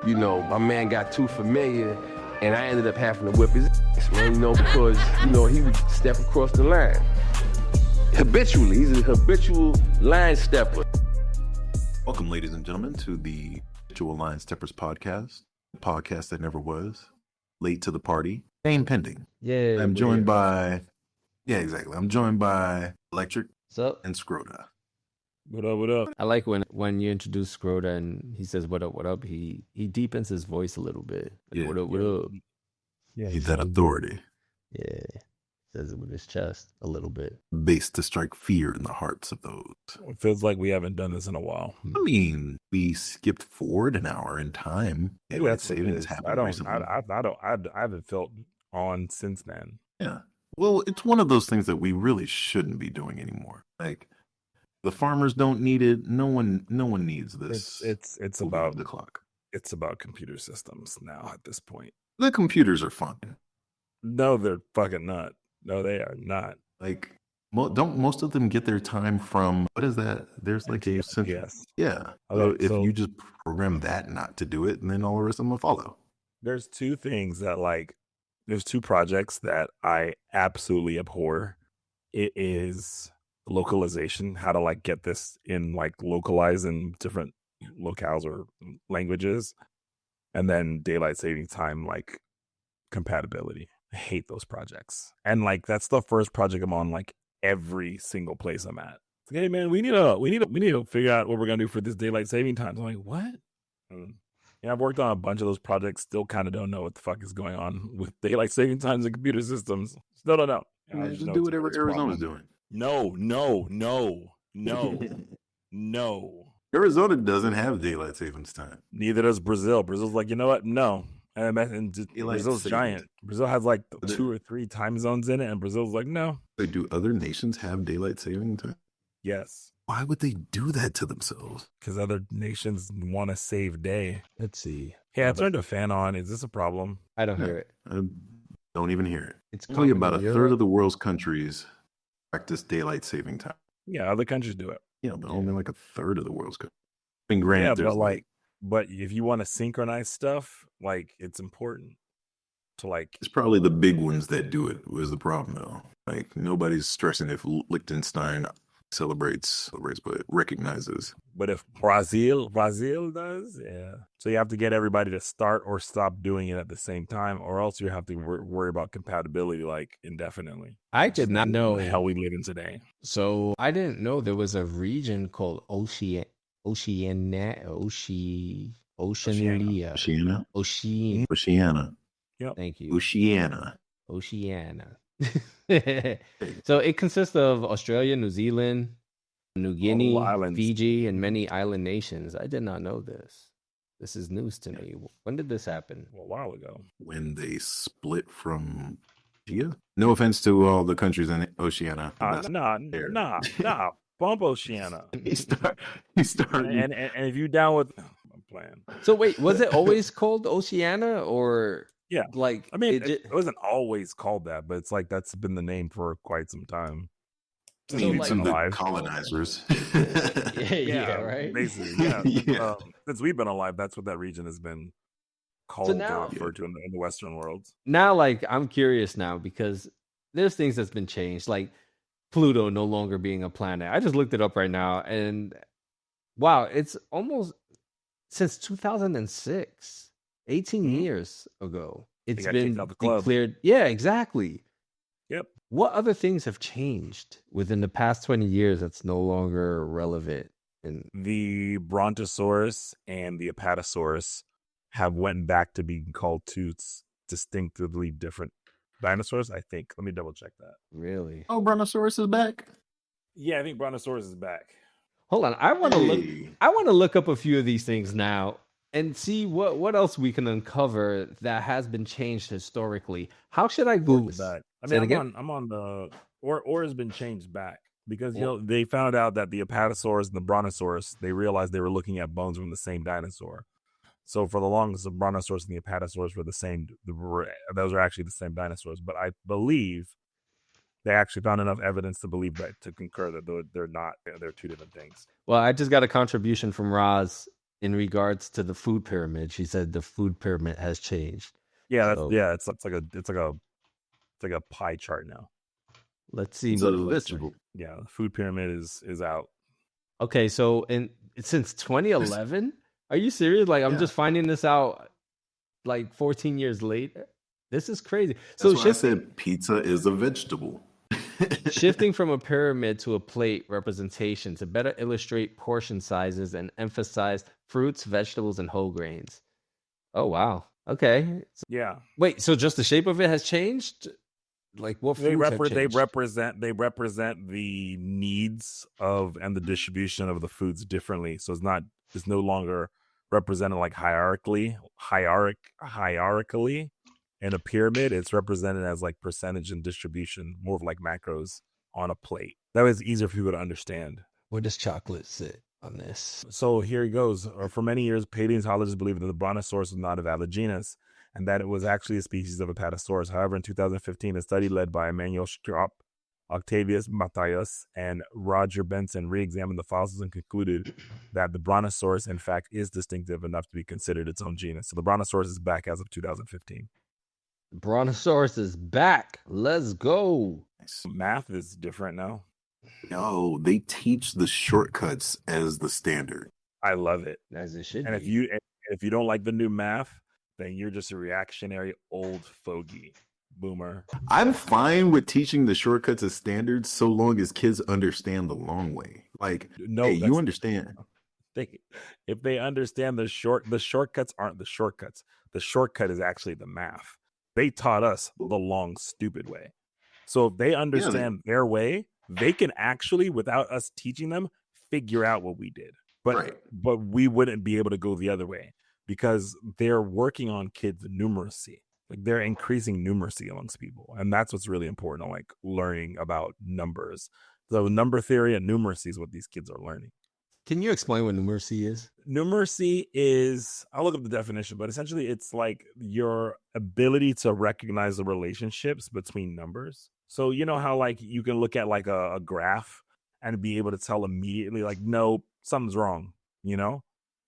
my man got too familiar, and I ended up having to whip his ass, man, because, he would step across the line. Habitually, he's a habitual line stepper. Welcome, ladies and gentlemen, to the Habitual Line Steppers podcast, the podcast that never was, late to the party, name pending. Yeah. I'm joined by, I'm joined by Electric What's up? and Scrota. What up, what up? I like when you introduce Scrota and he says, what up, he deepens his voice a little bit. Like, Yeah. what up? Yeah, He's that authority, Yeah. Says it with his chest a little bit. based to strike fear in the hearts of those. It feels like we haven't done this in a while. I mean, we skipped forward an hour in time. Maybe that's what it savings is. happened recently. I haven't felt on since then. Yeah. Well, it's one of those things that we really shouldn't be doing anymore. Like, the farmers don't need it. No one needs this. It's moving about of the clock. It's about computer systems now at this point. The computers are fun. No, they're fucking not. No, they are not. Like, don't most of them get their time from, what is that? There's like a central. Yes. Yeah. Okay, So if so- you just program that not to do it, and then all the rest of them will follow. There's two things that there's two projects that I absolutely abhor. It is localization, how to get this in localize in different locales or languages, and then daylight saving time compatibility. I hate those projects. And that's the first project I'm on every single place I'm at. It's like, hey man, we need to figure out what we're gonna do for this daylight saving time. I'm like, what? Yeah, I've worked on a bunch of those projects. Still kind of don't know what the fuck is going on with daylight saving times and computer systems. Still don't know. I Just know do it's- whatever it's a Arizona's problem. doing. No. Arizona doesn't have daylight savings time. Neither does Brazil. Brazil's like, you know what? No. And Daylight Brazil's savings. giant. Brazil has 2 or 3 time zones in it, and Brazil's like, no. Like, do other nations have daylight saving time? Yes. Why would they do that to themselves? Because other nations want to save day. Let's see. Hey, I turned a fan on. Is this a problem? I don't hear it. I don't even hear it. It's Only common about a in third Europe. of the world's countries practice daylight saving time. Yeah, other countries do it. Yeah, but only a third of the world's countries. I mean, granted, Yeah, there's but if you want to synchronize stuff, it's important to it's probably the big ones that do it was the problem, though. Nobody's stressing if Liechtenstein celebrates, but recognizes. But if Brazil does, yeah. So you have to get everybody to start or stop doing it at the same time, or else you have to worry about compatibility indefinitely. I did not know. The hell we live in today. So I didn't know there was a region called Oceania. Yep. Thank you. Oceania. Oceania. So it consists of Australia, New Zealand, New Guinea, islands. Fiji, and many island nations. I did not know this. This is news to me. When did this happen? A while ago. When they split from Gia? No offense to all the countries in Oceania. Nah. Bump Oceania. He started. And if you down with, I'm playing. So wait, was it always called Oceania or Yeah. I mean, it it wasn't always called that, but it's that's been the name for quite some time. I mean, So, it's in the alive. colonizers. yeah, right? Basically, yeah. Yeah. Since we've been alive, that's what that region has been called So now- or referred to in the Western world. Now, I'm curious now because there's things that's been changed, like Pluto no longer being a planet. I just looked it up right now, and wow, it's almost since 2006, 18 Mhm. years ago. It's got been kicked out the club. declared. Yeah, exactly. Yep. What other things have changed within the past 20 years that's no longer relevant? And The Brontosaurus and the Apatosaurus have went back to being called two distinctively different dinosaurs, I think. Let me double check that. really, Oh, Brontosaurus is back. Yeah, I think Brontosaurus is back. hold on. I want to look. Hey. I want to look up a few of these things now and see what else we can uncover that has been changed historically. How should I Google this? Back. I Say it mean, again? I'm on the or has been changed back because they found out that the Apatosaurus and the Brontosaurus, they realized they were looking at bones from the same dinosaur. So for the longest, the Brontosaurus and the Apatosaurus were the same. Those are actually the same dinosaurs. But I believe they actually found enough evidence to believe that to concur that they're not. They're two different things. Well, I just got a contribution from Roz in regards to the food pyramid. She said the food pyramid has changed. Yeah, So it's like a pie chart now. let's see It's what a it looks like. vegetable. Yeah, the food pyramid is out. Okay, so since 2011, are you serious? Like I'm Yeah. just finding this out like 14 years later. This is crazy. That's So why I said pizza is a vegetable. shifting from a pyramid to a plate representation to better illustrate portion sizes and emphasize fruits, vegetables, and whole grains. Oh wow. Okay. Yeah, Wait, so just the shape of it has changed? Like what foods have changed? they represent the needs of and the distribution of the foods differently. So it's no longer represented like hierarchically in a pyramid. It's represented as like percentage and distribution, more of like macros on a plate. That way it's easier for people to understand. Where does chocolate sit on this? So here he goes. For many years, paleontologists believed that the brontosaurus was not a valid genus and that it was actually a species of Apatosaurus. However, in 2015, a study led by Emmanuel Straub, Octavius Matthias, and Roger Benson re-examined the fossils and concluded that the brontosaurus, in fact, is distinctive enough to be considered its own genus. So the brontosaurus is back as of 2015. Brontosaurus is back. Let's go. Math is different now. No, they teach the shortcuts as the standard. I love it. As it should And be. if you don't like the new math, then you're just a reactionary old fogey boomer. I'm fine with teaching the shortcuts as standards so long as kids understand the long way. Like, No, hey, you understand. If they understand the shortcuts aren't the shortcuts. The shortcut is actually the math. They taught us the long, stupid way. So if they understand their way, they can actually, without us teaching them, figure out what we did. But we wouldn't be able to go the other way because they're working on kids' numeracy. Like they're increasing numeracy amongst people. And that's what's really important on like learning about numbers. So number theory and numeracy is what these kids are learning. Can you explain what numeracy is? Numeracy is, I'll look up the definition, but essentially it's like your ability to recognize the relationships between numbers. So you know how like you can look at like a graph and be able to tell immediately like, no, something's wrong. You know,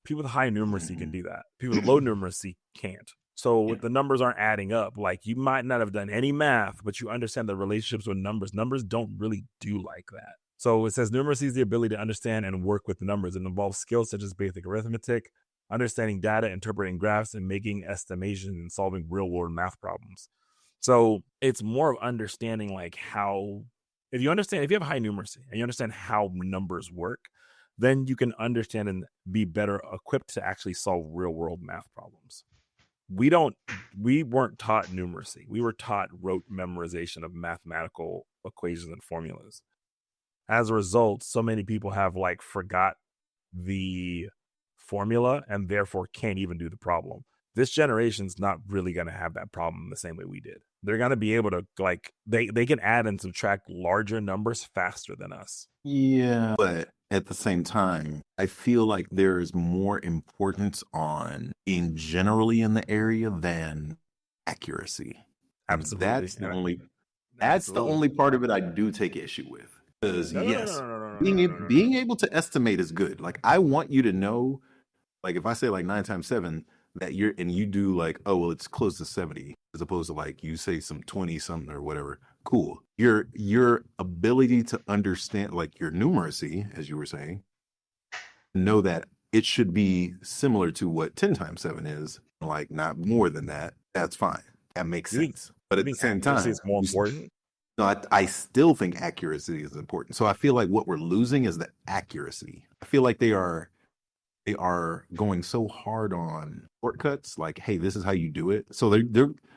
people with high numeracy can do that. People with low numeracy can't. So if the numbers aren't adding up, like you might not have done any math, but you understand the relationships with numbers. Numbers don't really do like that. So it says numeracy is the ability to understand and work with numbers. It involves skills such as basic arithmetic, understanding data, interpreting graphs, and making estimations and solving real-world math problems. So it's more of understanding like how, if you have high numeracy and you understand how numbers work, then you can understand and be better equipped to actually solve real-world math problems. We weren't taught numeracy. We were taught rote memorization of mathematical equations and formulas. As a result, so many people have like forgot the formula and therefore can't even do the problem. This generation's not really going to have that problem the same way we did. They're going to be able to like, they can add and subtract larger numbers faster than us. Yeah. But at the same time, I feel like there is more importance on being generally in the area than accuracy. Absolutely. That's the only part of it I do take issue with. Because being able to estimate is good. Like I want you to know, like if I say like 9 times 7, that you do like, oh well, it's close to 70, as opposed to like you say some 20 something or whatever. Cool. Your ability to understand like your numeracy, as you were saying, know that it should be similar to what 10 times 7 is, like not more than that. That's fine. That makes sense. But at the same time, it's more important. No, I still think accuracy is important. So I feel like what we're losing is the accuracy. I feel like they are going so hard on shortcuts, like, hey, this is how you do it. So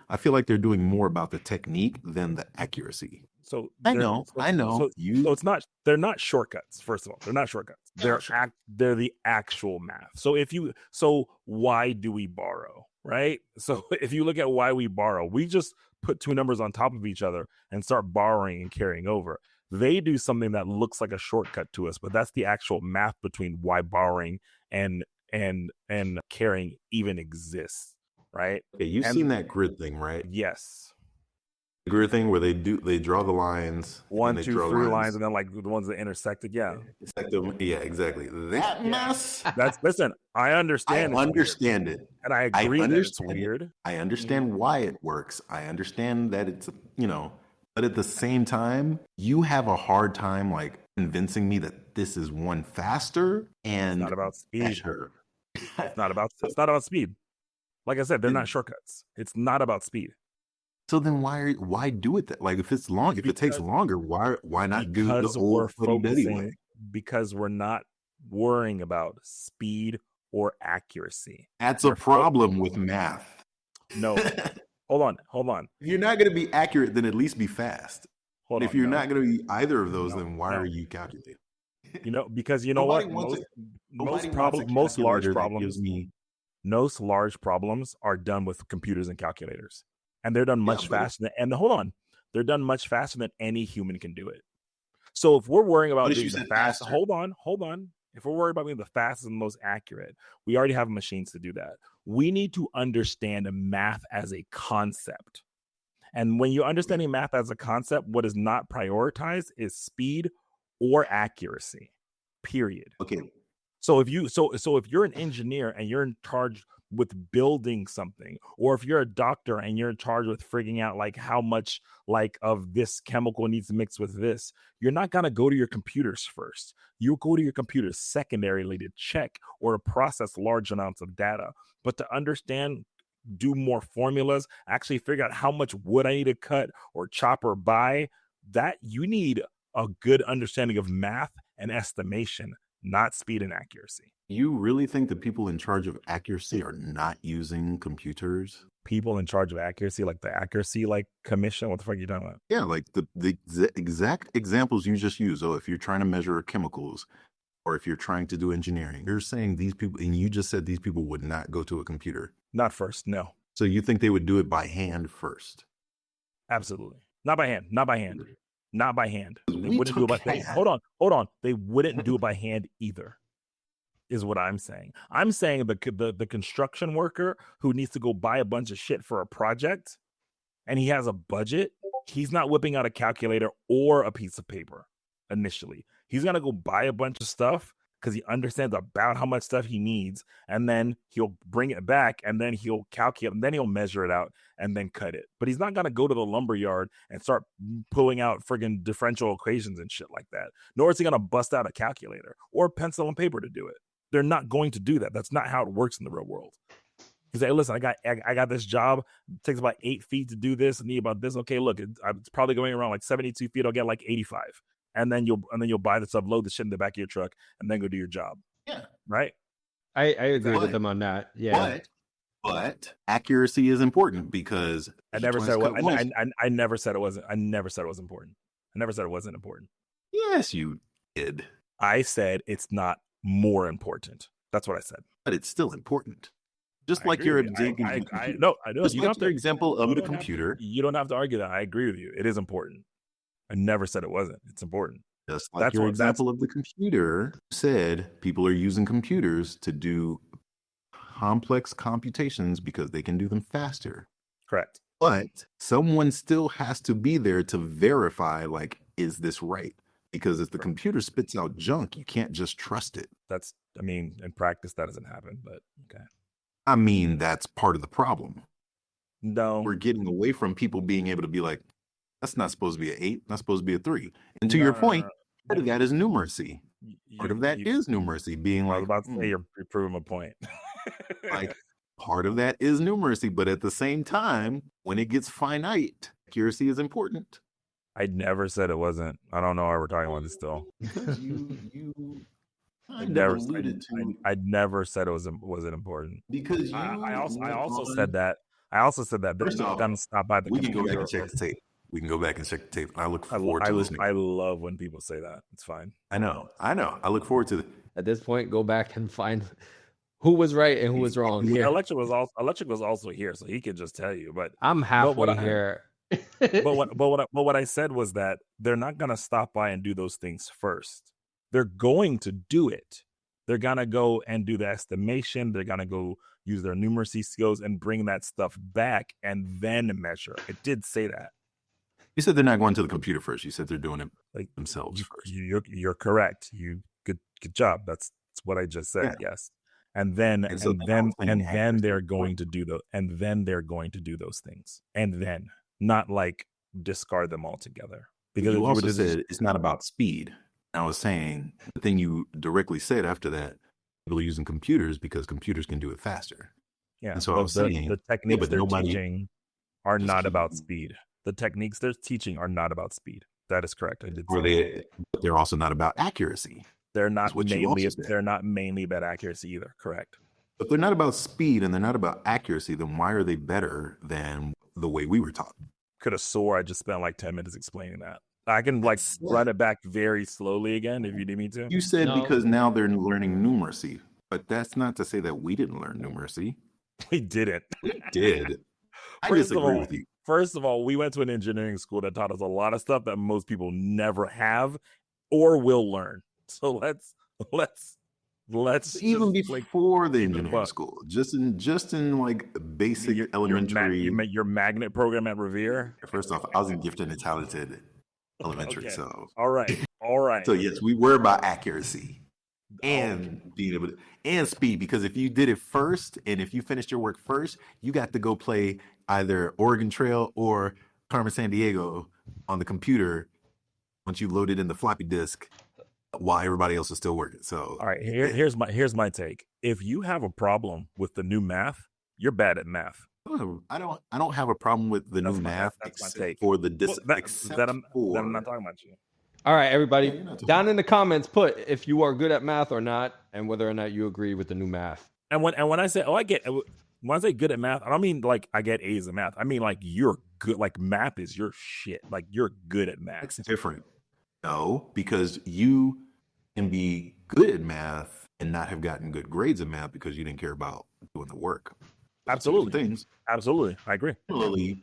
I feel like they're doing more about the technique than the accuracy. So I know. So it's not. They're not shortcuts. First of all, they're not shortcuts. They're the actual math. So why do we borrow? Right. So if you look at why we borrow, we just put two numbers on top of each other and start borrowing and carrying over. They do something that looks like a shortcut to us, but that's the actual math between why borrowing and carrying even exists. Right. Okay, you've seen that grid thing, right? Yes. Grid thing where they draw the lines, One, and they two, draw three lines, and then like the ones that intersected. Yeah, Yeah, exactly. That mess. listen. I understand. I understand it, and I I agree that it's understand it. weird. I understand why it works. I understand that it's but at the same time, you have a hard time like convincing me that this is one faster and It's not about speed. better. It's not about speed. Like I said, they're not shortcuts. It's not about speed. So then why do it that like if it takes longer, why not do the old fuddy-duddy way? Because we're not worrying about speed or accuracy. That's a problem with math. No. Hold on. If you're not going to be accurate, then at least be fast. If you're not going to be either of those, then why are you calculating? Because you know what? Most large problems are done with computers and calculators, and they're done much faster. They're done much faster than any human can do it. So if we're worrying about being the fast, hold on. If we're worried about being the fastest and most accurate, we already have machines to do that. We need to understand math as a concept. And when you're understanding math as a concept, what is not prioritized is speed or accuracy. Period. Okay. So if you're an engineer and you're in charge with building something, or if you're a doctor and you're in charge with figuring out like how much like of this chemical needs to mix with this, you're not going to go to your computers first. You go to your computers secondarily to check or to process large amounts of data. But to understand, do more formulas, actually figure out how much wood I need to cut or chop or buy, that you need a good understanding of math and estimation, not speed and accuracy. You really think the people in charge of accuracy are not using computers? People in charge of accuracy, like the accuracy like commission? What the fuck are you talking about? Yeah, like the exact examples you just used. So if you're trying to measure chemicals or if you're trying to do engineering, you're saying these people, and you just said these people would not go to a computer. Not first, no. So you think they would do it by hand first? Absolutely. Not by hand. They wouldn't do it by hand. Hold on. They wouldn't do it by hand either, is what I'm saying. I'm saying the construction worker who needs to go buy a bunch of shit for a project and he has a budget, he's not whipping out a calculator or a piece of paper initially. He's going to go buy a bunch of stuff because he understands about how much stuff he needs, and then he'll bring it back, and then he'll calculate, and then he'll measure it out, and then cut it. But he's not going to go to the lumber yard and start pulling out friggin' differential equations and shit like that. Nor is he going to bust out a calculator or pencil and paper to do it. They're not going to do that. That's not how it works in the real world. He's like, listen, I got this job. It takes about 8 feet to do this. I need about this. Okay, look, it's probably going around like 72 feet. I'll get like 85. And then you'll buy the stuff, load the shit in the back of your truck, and then go do your job. Yeah. Right? I agree with them on that. Yeah. But accuracy is important because I never said I never said it wasn't. I never said it was important. I never said it wasn't important. Yes, you did. I said it's not more important. That's what I said. But it's still important. Just like your example. I know. Just like your example of the computer. You don't have to argue that. I agree with you. It is important. I never said it wasn't. It's important. Just like your example of the computer said, people are using computers to do complex computations because they can do them faster. Correct. But someone still has to be there to verify, like, is this right? Because if the computer spits out junk, you can't just trust it. In practice, that doesn't happen, but okay. I mean, that's part of the problem. No. We're getting away from people being able to be like, that's not supposed to be an 8, that's supposed to be a 3. And to your point, part of that is numeracy. Part of that is numeracy, being like, I was about to say you're proving my point. Like, part of that is numeracy, but at the same time, when it gets finite, accuracy is important. I never said it wasn't. I don't know why we're talking about this still. I never alluded to. I never said it wasn't important. Because I also said that they're not gonna stop by the computer. We can go back and check the tape. We can go back and check the tape. I look forward to listening. I love when people say that. It's fine. I know. I look forward to it. At this point, go back and find who was right and who was wrong. Here. Electric was also here, so he could just tell you. But I'm halfway here. but what I said was that they're not gonna stop by and do those things first. They're going to do it. They're gonna go and do the estimation. They're gonna go use their numeracy skills and bring that stuff back and then measure. It did say that. You said they're not going to the computer first. You said they're doing it Like themselves first. You're correct. Good job. That's what I just said. Yeah. Yes. And then they're going to do those things. And then not like discard them altogether. Because you also said it's not about speed. I was saying the thing you directly said after that, people are using computers because computers can do it faster. Yeah. And so I was saying the techniques they're teaching are not about speed. The techniques they're teaching are not about speed. That is correct. I did say but they're also not about accuracy. They're not mainly about accuracy either. Correct. If they're not about speed and they're not about accuracy, then why are they better than the way we were taught? Could have swore I just spent like 10 minutes explaining that. I can like run it back very slowly again if you need me to. You said because now they're learning numeracy, but that's not to say that we didn't learn numeracy. We didn't. We did. I disagree with you. First of all, we went to an engineering school that taught us a lot of stuff that most people never have or will learn. So let's even before the engineering school, just in like basic elementary. Your magnet program at Revere. First off, I was in gifted and talented elementary, okay. So all right. So yes, we were about accuracy and being able to, and speed, because if you did it first and if you finished your work first, you got to go play either Oregon Trail or Carmen Sandiego on the computer once you load it in the floppy disk while everybody else is still working. So all right, here's my take. If you have a problem with the new math, you're bad at math. I don't have a problem with the new math except for the I'm not talking about you. All right, everybody, down in the comments, put if you are good at math or not, and whether or not you agree with the new math. And when I say when I say good at math, I don't mean like I get A's in math. I mean like you're good. Like math is your shit. Like you're good at math. It's different. No, because you can be good at math and not have gotten good grades in math because you didn't care about doing the work. Absolutely. Things. Absolutely. I agree. Similarly,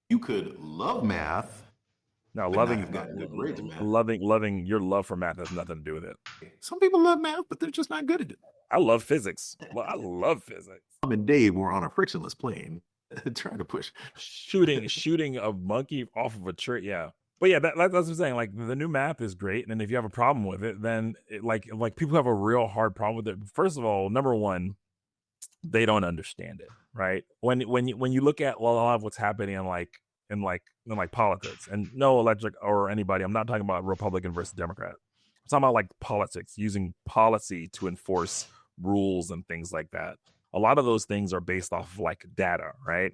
you could love math. No, loving your love for math has nothing to do with it. Some people love math, but they're just not good at it. I love physics. Well, I love physics. Tom and Dave were on a frictionless plane trying to push shooting a monkey off of a tree. Yeah. But yeah, that's what I'm saying. Like the new math is great, and if you have a problem with it, then like people have a real hard problem with it. First of all, number one, they don't understand it, right? When you look at a lot of what's happening in politics, and no electric or anybody, I'm not talking about Republican versus Democrat. I'm talking about like politics, using policy to enforce rules and things like that. A lot of those things are based off of like data, right?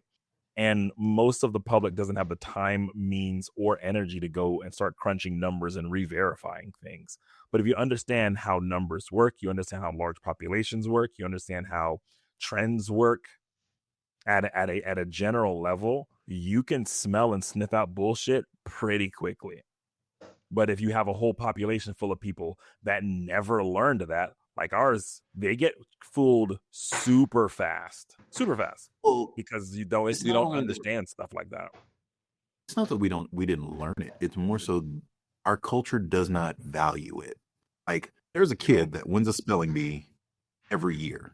And most of the public doesn't have the time, means, or energy to go and start crunching numbers and re-verifying things. But if you understand how numbers work, you understand how large populations work, you understand how trends work at a general level, you can smell and sniff out bullshit pretty quickly. But if you have a whole population full of people that never learned that, like ours, they get fooled super fast, well, because you don't understand stuff like that. It's not that we didn't learn it. It's more so our culture does not value it. Like there's a kid that wins a spelling bee every year,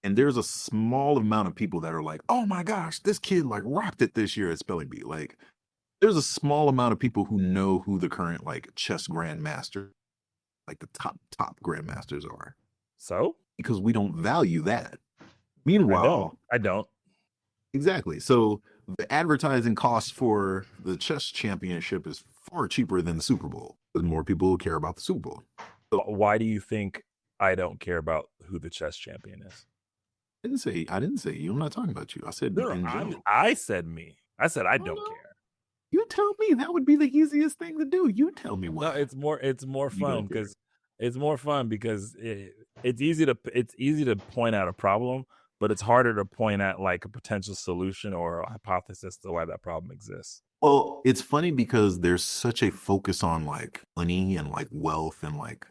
and there's a small amount of people that are like, oh my gosh, this kid like rocked it this year at spelling bee. Like there's a small amount of people who know who the current like chess grandmaster, like the top grandmasters are. So because we don't value that. Meanwhile, I don't. Exactly. So the advertising cost for the chess championship is far cheaper than the Super Bowl, because more people care about the Super Bowl. So why do you think I don't care about who the chess champion is? I didn't say you. I'm not talking about you. I said I said me. I said I don't care. You tell me. That would be the easiest thing to do. You tell me what. No, it's more fun because it's easy to point out a problem, but it's harder to point at like a potential solution or a hypothesis to why that problem exists. Well, it's funny because there's such a focus on like money and like wealth and like,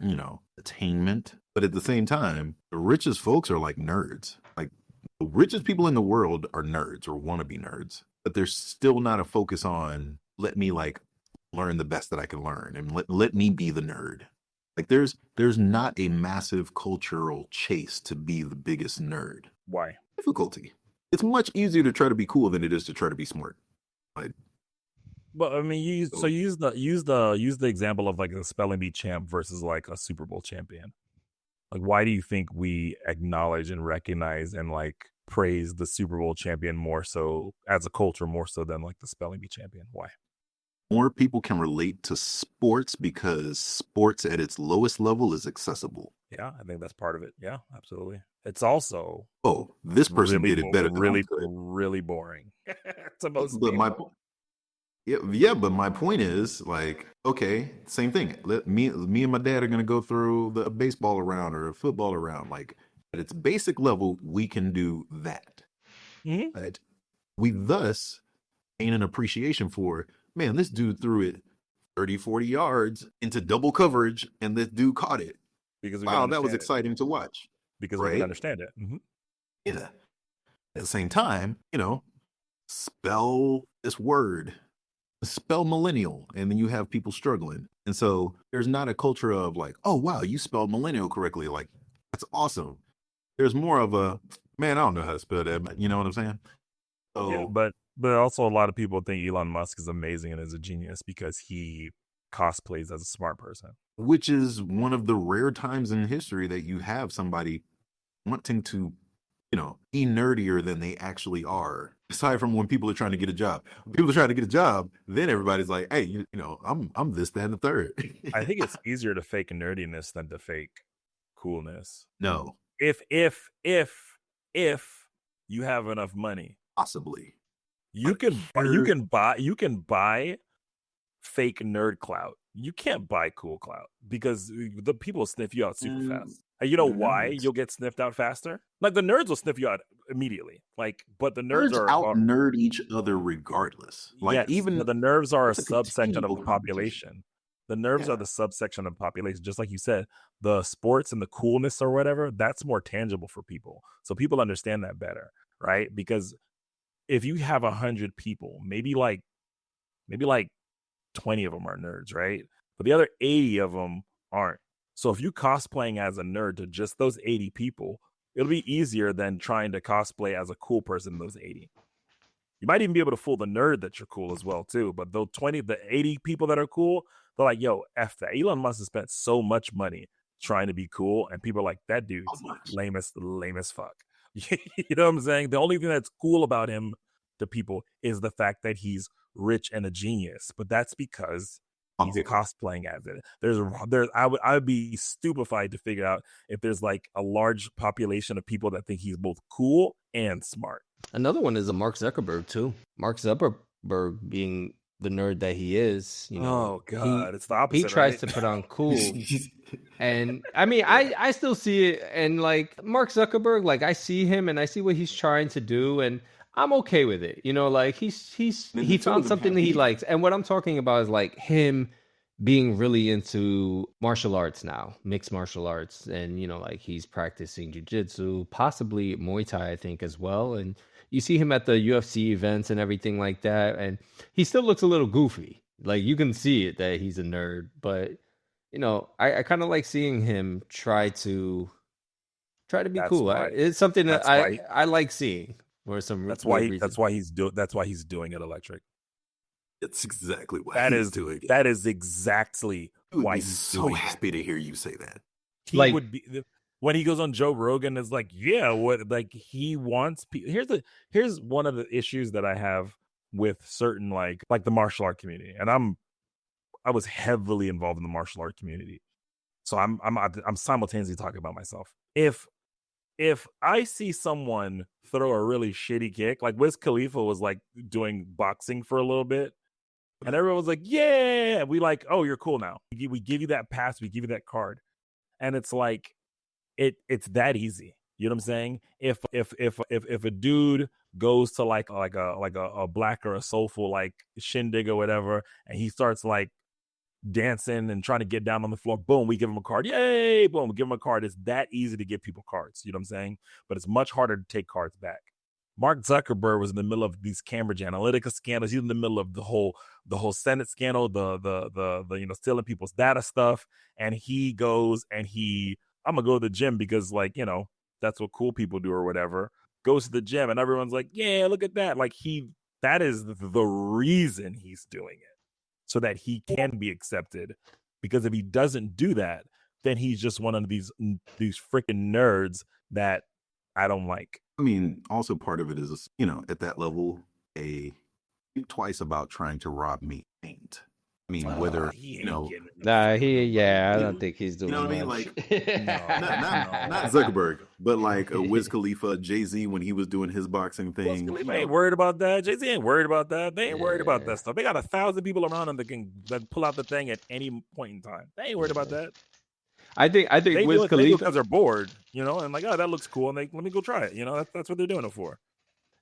attainment. But at the same time, the richest folks are like nerds. Like the richest people in the world are nerds or want to be nerds. But there's still not a focus on let me like learn the best that I can learn and let me be the nerd. Like there's not a massive cultural chase to be the biggest nerd. Why? Difficulty. It's much easier to try to be cool than it is to try to be smart. Like, But I mean, use the example of like a spelling bee champ versus like a Super Bowl champion. Like, why do you think we acknowledge and recognize and like praise the Super Bowl champion more so as a culture, more so than like the spelling bee champion? Why? More people can relate to sports because sports at its lowest level is accessible. Yeah, I think that's part of it. Yeah, absolutely. It's also this person did it better than I could. Really boring to most But people. but my point is, like, okay, same thing. Me and my dad are gonna go through the baseball around or a football around. Like, at its basic level, we can do that. Mm-hmm. Right? We thus gain an appreciation for, man, this dude threw it 30, 40 yards into double coverage, and this dude caught it. Because wow, that was exciting to watch. Because we can understand it. Mm-hmm. Yeah. At the same time, spell this word. Spell millennial, and then you have people struggling. And so there's not a culture of like, oh wow, you spelled millennial correctly. Like, that's awesome. There's more of a, man, I don't know how to spell that. You know what I'm saying? So, yeah, but also a lot of people think Elon Musk is amazing and is a genius because he cosplays as a smart person. Which is one of the rare times in history that you have somebody wanting to, be nerdier than they actually are. Aside from when people are trying to get a job. When people are trying to get a job, then everybody's like, hey, I'm this, that, and the third. I think it's easier to fake nerdiness than to fake coolness. No. If you have enough money, possibly, you can buy fake nerd clout. You can't buy cool clout because the people sniff you out super fast. And you know why you'll get sniffed out faster? Like, the nerds will sniff you out immediately. Like, but the nerds are out nerd each other regardless. Like, yes, even the nerves are a subsection of the population. The nerves are the subsection of the population. Just like you said, the sports and the coolness or whatever, that's more tangible for people. So people understand that better, right? Because if you have 100 people, maybe like 20 of them are nerds, right? But the other 80 of them aren't. So if you cosplaying as a nerd to just those 80 people, it'll be easier than trying to cosplay as a cool person in those 80. You might even be able to fool the nerd that you're cool as well, too. But the 80 people that are cool, they're like, yo, F that. Elon Musk has spent so much money trying to be cool, and people are like, that dude's lame as fuck. You know what I'm saying? The only thing that's cool about him to people is the fact that he's rich and a genius. But that's because he's cosplaying as it. I would be stupefied to figure out if there's like a large population of people that think he's both cool and smart. Another one is a Mark Zuckerberg too. Mark Zuckerberg being the nerd that he is, oh god, it's the opposite. He tries to put on cool, and I mean, I still see it. And like Mark Zuckerberg, like I see him and I see what he's trying to do, and I'm okay with it. Like he found something that he likes. And what I'm talking about is like him being really into martial arts now, mixed martial arts. And, like he's practicing jujitsu, possibly Muay Thai, I think, as well. And you see him at the UFC events and everything like that. And he still looks a little goofy. Like you can see it that he's a nerd. But, I kind of like seeing him try to be cool. It's something that I like seeing. That's why he's doing it electric. It's exactly why he's doing it. That is exactly why he's so happy to hear you say that. He would be when he goes on Joe Rogan. Is like, yeah, what like he wants. Here's one of the issues that I have with certain like the martial art community, and I was heavily involved in the martial art community, so I'm simultaneously talking about myself. If I see someone throw a really shitty kick, like Wiz Khalifa was like doing boxing for a little bit, and everyone was like, yeah, we like, oh, you're cool now. We give you that pass, we give you that card. And it's like, it's that easy. You know what I'm saying? If a dude goes to like a black or a soulful like shindig or whatever, and he starts like dancing and trying to get down on the floor, boom, we give him a card. Yay, boom, we give him a card. It's that easy to give people cards. You know what I'm saying? But it's much harder to take cards back. Mark Zuckerberg was in the middle of these Cambridge Analytica scandals. He's in the middle of the whole Senate scandal, the stealing people's data stuff. And he goes and I'm gonna go to the gym because that's what cool people do or whatever. Goes to the gym and everyone's like, yeah, look at that. Like he That is the reason he's doing it, so that he can be accepted. Because if he doesn't do that, then he's just one of these freaking nerds that I don't like. I mean, also part of it is, at that level, think twice about trying to rob me ain't. I mean, whether I don't think he's doing. You know what I mean? much. Like, not Zuckerberg, but like Wiz Khalifa, Jay-Z when he was doing his boxing thing. Khalifa ain't worried about that. Jay-Z ain't worried about that. They ain't worried about that stuff. They got 1,000 people around them that pull out the thing at any point in time. They ain't worried about that. I think They Wiz Khalifa, because they're bored, and like, oh, that looks cool, and let me go try it. That's what they're doing it for.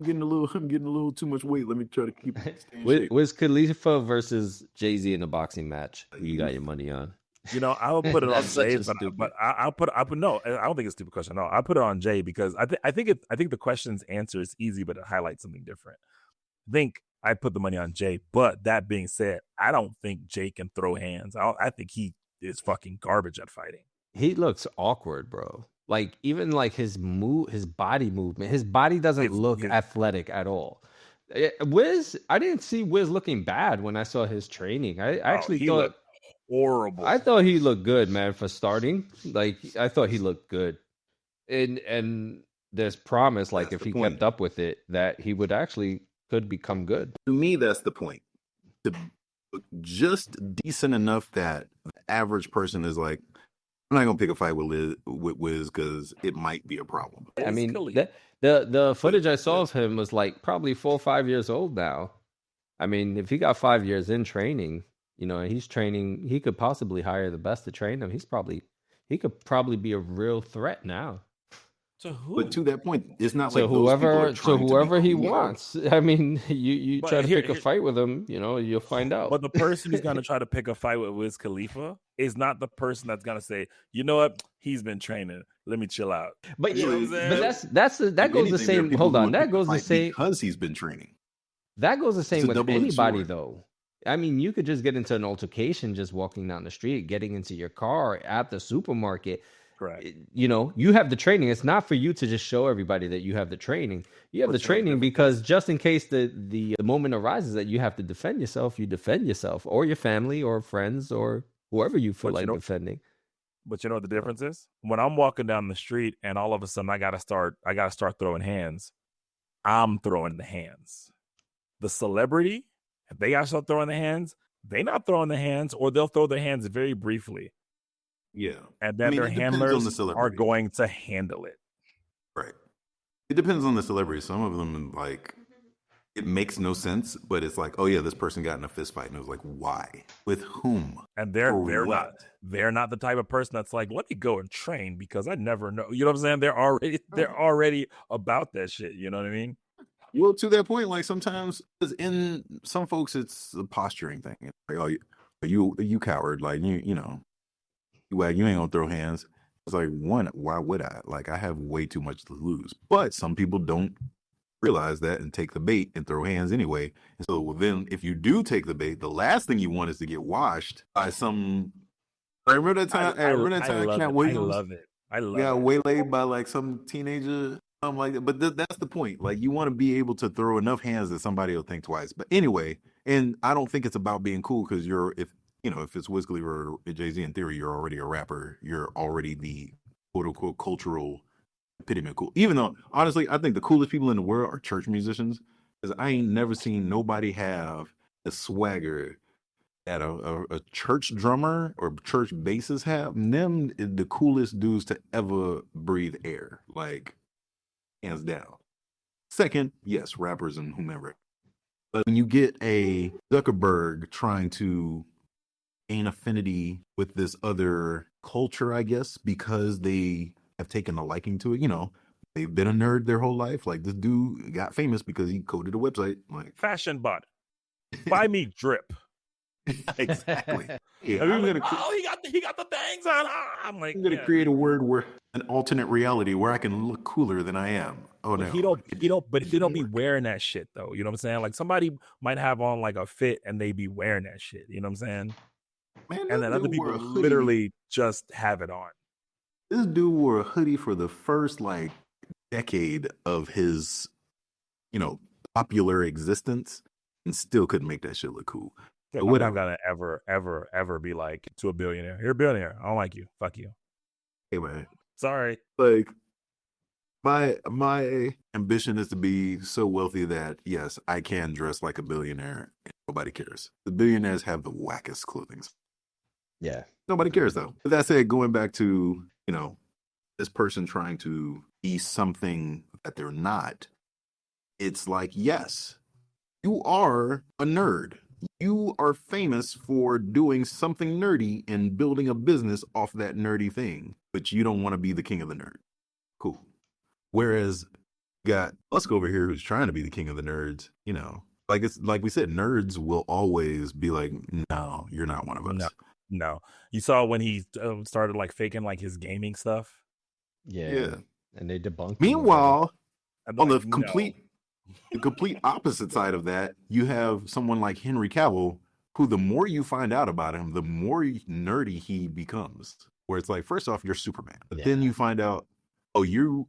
I'm getting a little too much weight. Let me try to keep it. Wiz Khalifa versus Jay-Z in a boxing match. Who you got your money on? I would put it on Jay, but I no. I don't think it's a stupid question. No, I put it on Jay because I think the question's answer is easy, but it highlights something different. I think I put the money on Jay, but that being said, I don't think Jay can throw hands. I think he is fucking garbage at fighting. He looks awkward, bro. Like even like his body movement, his body doesn't look athletic at all. Wiz, I didn't see Wiz looking bad when I saw his training. I actually thought horrible. I thought he looked good, man, for starting. Like I thought he looked good, and there's promise. Like if he kept up with it, that he would actually could become good. To me, that's the point. Just decent enough that the average person is like, I'm not gonna pick a fight with Wiz because it might be a problem. I mean, the footage I saw of him was like probably 4 or 5 years old now. I mean, if he got 5 years in training, and he's training, he could possibly hire the best to train him. He could probably be a real threat now. To who? But to that point, it's not like whoever he wants. I mean, you try to pick a fight with him, you'll find out. But the person who's gonna try to pick a fight with Wiz Khalifa is not the person that's gonna say, you know what, he's been training. Let me chill out. But that goes the same. Hold on, that goes the same because he's been training. That goes the same with anybody, though. I mean, you could just get into an altercation just walking down the street, getting into your car at the supermarket. Correct. You have the training. It's not for you to just show everybody that you have the training. You have the training because just in case the moment arises that you have to defend yourself, you defend yourself or your family or friends or whoever you feel like defending. But you know what the difference is? When I'm walking down the street and all of a sudden I gotta start throwing hands, I'm throwing the hands. The celebrity, if they gotta start throwing the hands, they not throwing the hands, or they'll throw their hands very briefly. Yeah. And then their handlers are going to handle it. Right. It depends on the celebrity. Some of them, like, it makes no sense, but it's like, oh yeah, this person got in a fist fight. And it was like, why? With whom? And they're not the type of person that's like, let me go and train because I never know. You know what I'm saying? They're already about that shit. You know what I mean? Well, to that point, like sometimes in some folks, it's a posturing thing. Like, oh, you coward. Like, you know. Well, you ain't gonna throw hands. It's like, one, why would I? Like, I have way too much to lose. But some people don't realize that and take the bait and throw hands anyway. And so then if you do take the bait, the last thing you want is to get washed by some. I remember that time. I love it. I love it. Got waylaid by like some teenager. Something like that. But that's the point. Like, you want to be able to throw enough hands that somebody will think twice. But anyway, and I don't think it's about being cool because if it's Wiz Khalifa or Jay-Z, in theory, you're already a rapper. You're already the quote-unquote cultural epitome of cool. Even though, honestly, I think the coolest people in the world are church musicians. Because I ain't never seen nobody have a swagger that a church drummer or church bassist have. Them the coolest dudes to ever breathe air. Like, hands down. Second, yes, rappers and whomever. But when you get a Zuckerberg trying to gain affinity with this other culture, I guess, because they have taken a liking to it. They've been a nerd their whole life. Like, this dude got famous because he coded a website. Like, fashion bot, buy me drip. Exactly. Yeah, he got the things on. I'm like, I'm gonna create a word where an alternate reality where I can look cooler than I am. Oh no, he don't. But he don't be wearing that shit though. You know what I'm saying? Like, somebody might have on like a fit and they be wearing that shit. You know what I'm saying? Man, and then other people literally just have it on. This dude wore a hoodie for the first like decade of his, popular existence and still couldn't make that shit look cool. Yeah, But I'm not whatever. gonna ever be like to a billionaire. You're a billionaire. I don't like you. Fuck you. Hey man, Sorry. like my ambition is to be so wealthy that yes, I can dress like a billionaire and nobody cares. The billionaires have the wackest clothing. Yeah. Nobody cares though. But that said, going back to, this person trying to be something that they're not, it's like, yes, you are a nerd. You are famous for doing something nerdy and building a business off that nerdy thing, but you don't want to be the king of the nerd. Cool. Whereas you got Musk over here who's trying to be the king of the nerds, like it's like we said, nerds will always be like, no, you're not one of us. No. You saw when he started like faking like his gaming stuff. Yeah. And they debunked him. Meanwhile, on the like, complete opposite side of that, you have someone like Henry Cavill, who the more you find out about him, the more nerdy he becomes. Where it's like, first off, you're Superman, but then you find out, oh, you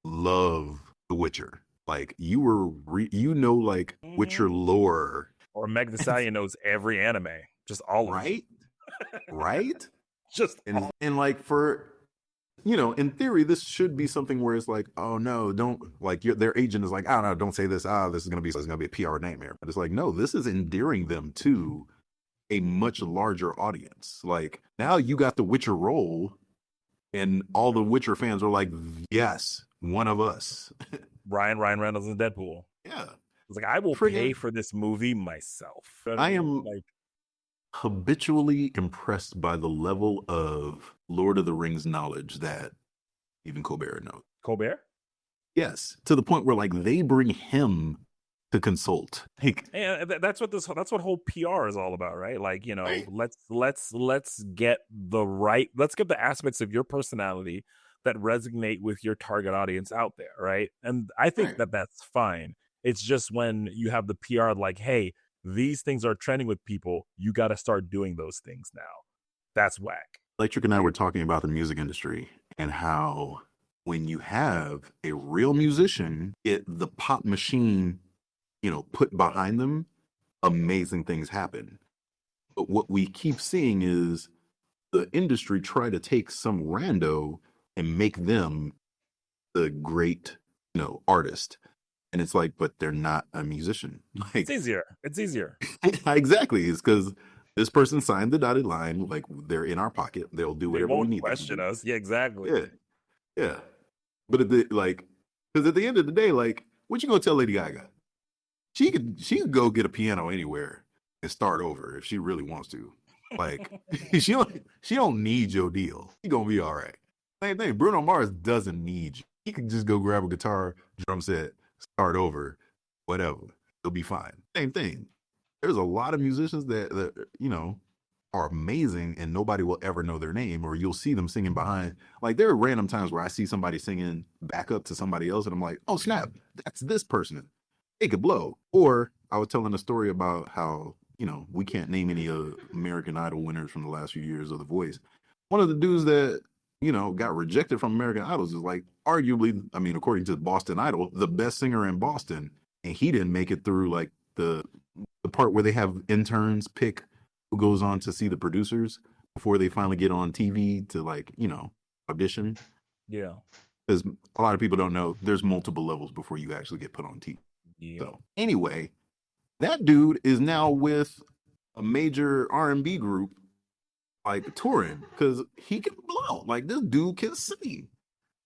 love The Witcher. Like you were, like Witcher lore. Or Meg Thee Stallion knows every anime, just all of right, right. Just and like for. In theory, this should be something where it's like, oh no, don't like their agent is like, oh no, don't say this. This is gonna be a PR nightmare. But it's like, no, this is endearing them to a much larger audience. Like now you got the Witcher role, and all the Witcher fans are like, yes, one of us. Ryan Reynolds in Deadpool. Yeah, it's like I will pay for this movie myself. I am like habitually impressed by the level of Lord of the Rings knowledge that even Colbert knows. Colbert? Yes, to the point where like they bring him to consult. Like, and that's what whole PR is all about, right? Like, right. let's get the aspects of your personality that resonate with your target audience out there, right? And I think that's fine. It's just when you have the PR like, hey, these things are trending with people, you got to start doing those things now. That's whack. Electric and I were talking about the music industry and how when you have a real musician get the pop machine, put behind them, amazing things happen. But what we keep seeing is the industry try to take some rando and make them the great, artist. And it's like, but they're not a musician. Like, it's easier. Exactly. It's because this person signed the dotted line. Like they're in our pocket. They'll do whatever we need. Question us. Yeah, exactly. Yeah. But because at the end of the day, like, what you gonna tell Lady Gaga? She could go get a piano anywhere and start over if she really wants to. Like, she don't need your deal. She gonna be all right. Same thing. Bruno Mars doesn't need you. He can just go grab a guitar, drum set, start over, whatever. It'll be fine. Same thing. There's a lot of musicians that are amazing and nobody will ever know their name, or you'll see them singing behind. Like there are random times where I see somebody singing back up to somebody else and I'm like, oh snap, that's this person. It could blow. Or I was telling a story about how, we can't name any American Idol winners from the last few years of The Voice. One of the dudes that, got rejected from American Idols is like arguably, according to Boston Idol, the best singer in Boston. And he didn't make it through like the part where they have interns pick who goes on to see the producers before they finally get on TV to like, audition. Yeah. Because a lot of people don't know there's multiple levels before you actually get put on TV. Yeah. So anyway, that dude is now with a major R&B group, like touring, because he can blow. Like this dude can sing,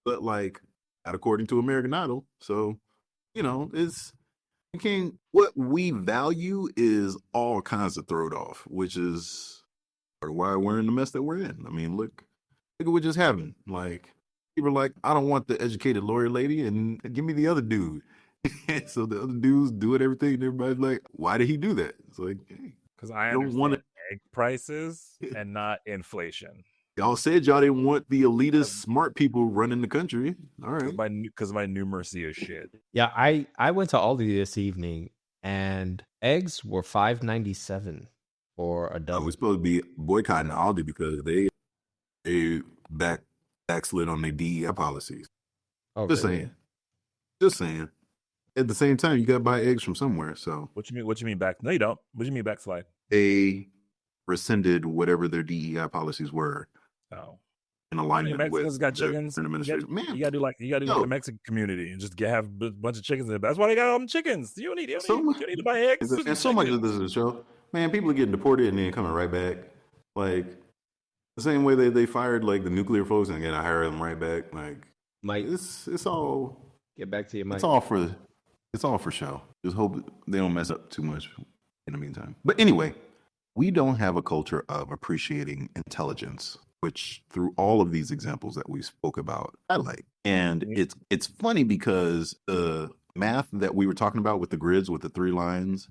but like not according to American Idol. So it's what we value is all kinds of thrown off, which is why we're in the mess that we're in. Look at what just happened. Like people are like, I don't want the educated lawyer lady, and give me the other dude. So the other dudes doing everything, and everybody's like, why did he do that? It's like, because I don't want egg prices and not inflation. Y'all said y'all didn't want the elitist smart people running the country. All right. Because my numeracy is shit. Yeah, I went to Aldi this evening and eggs were $5.97 for a dozen. We're supposed to be boycotting Aldi because they backslid on their DEI policies. Oh, Just really? saying. at the same time, you got to buy eggs from somewhere. So What you mean back? No, you don't. What do you mean backslide? they rescinded whatever their DEI policies were Oh. in alignment Mexicans with got the chickens. administration. Man, You gotta do like the Mexican community and just have a bunch of chickens in it. That's why they got all them chickens. You don't need to buy eggs. and so much of this is a show. Man, people are getting deported and then coming right back. Like the same way they fired like the nuclear folks and gonna hire them right back. Like Mike, it's all get back to you, Mike. it's all for show. Just hope they don't mess up too much in the meantime. But anyway, we don't have a culture of appreciating intelligence, which through all of these examples that we spoke about, I like. And it's funny because the math that we were talking about with the grids with the 3 lines,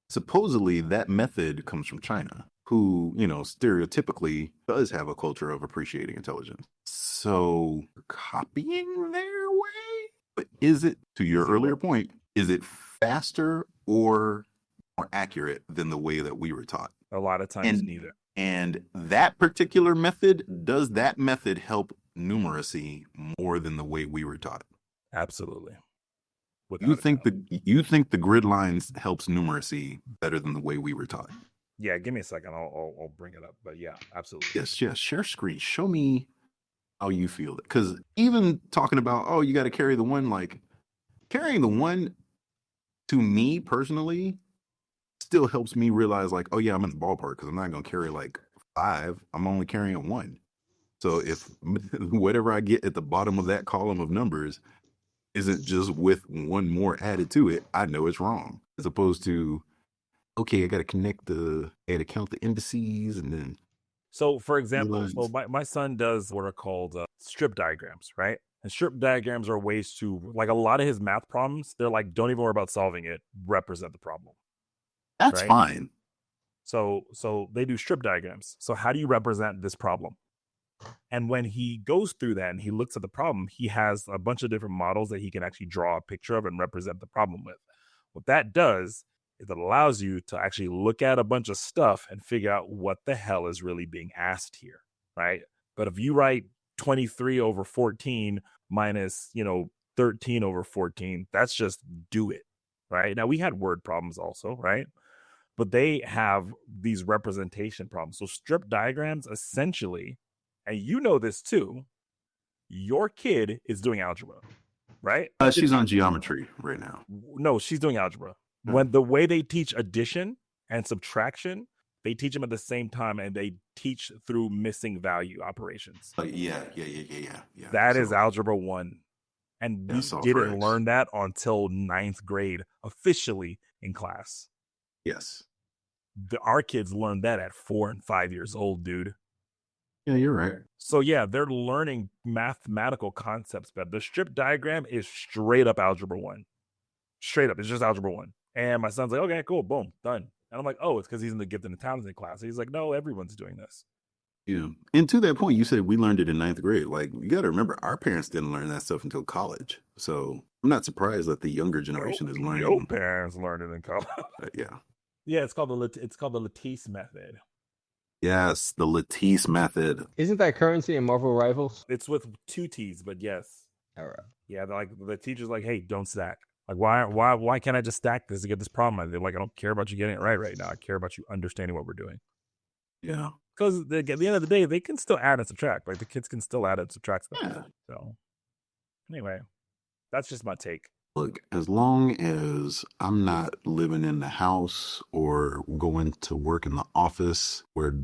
supposedly that method comes from China, who, stereotypically does have a culture of appreciating intelligence. So copying their way? But is it, to your earlier point, is it faster or more accurate than the way that we were taught? A lot of times, neither. And that particular method, does that method help numeracy more than the way we were taught? Absolutely. You think the grid lines helps numeracy better than the way we were taught? Yeah, give me a second. I'll bring it up. But yeah, absolutely. Yes. Share screen. Show me how you feel it. Because even talking about, you got to carry the 1, like carrying the 1 to me personally still helps me realize like, I'm in the ballpark because I'm not going to carry like 5. I'm only carrying 1. So if whatever I get at the bottom of that column of numbers isn't just with 1 more added to it, I know it's wrong. As opposed to, I got to count the indices and then. So for example, my son does what are called strip diagrams, right? And strip diagrams are ways to, like a lot of his math problems, they're like, don't even worry about solving it, represent the problem. That's fine. So they do strip diagrams. So how do you represent this problem? And when he goes through that and he looks at the problem, he has a bunch of different models that he can actually draw a picture of and represent the problem with. What that does is it allows you to actually look at a bunch of stuff and figure out what the hell is really being asked here, right? But if you write 23 over 14 minus, 13 over 14, that's just do it, right? Now, we had word problems also, right? But they have these representation problems. So strip diagrams essentially, and you know this too, your kid is doing algebra, right? She's on geometry right now. No, she's doing algebra. When the way they teach addition and subtraction, they teach them at the same time and they teach through missing value operations. Yeah. That is algebra 1. And we didn't learn that until 9th grade officially in class. Yes. Our kids learned that at 4 and 5 years old, dude. Yeah, you're right. So yeah, they're learning mathematical concepts, but the strip diagram is straight up algebra 1. Straight up, it's just algebra 1. And my son's like, okay, cool, boom, done. And I'm like, it's because he's in the gifted and talented class. He's like, no, everyone's doing this. Yeah. And to that point, you said we learned it in 9th grade. Like, you got to remember, our parents didn't learn that stuff until college. So I'm not surprised that the younger generation is learning. Your parents learned it in college. Yeah. Yeah, it's called the Lattice method. Yes, the Lattice method. Isn't that currency in Marvel Rivals? It's with 2 T's, but yes. All right. Yeah, like the teacher's like, hey, don't stack. Like, why can't I just stack this to get this problem? They're like, I don't care about you getting it right now. I care about you understanding what we're doing. Yeah. Because at the end of the day, they can still add and subtract. Like, the kids can still add and subtract stuff. Yeah. So, anyway, that's just my take. Look, as long as I'm not living in the house or going to work in the office where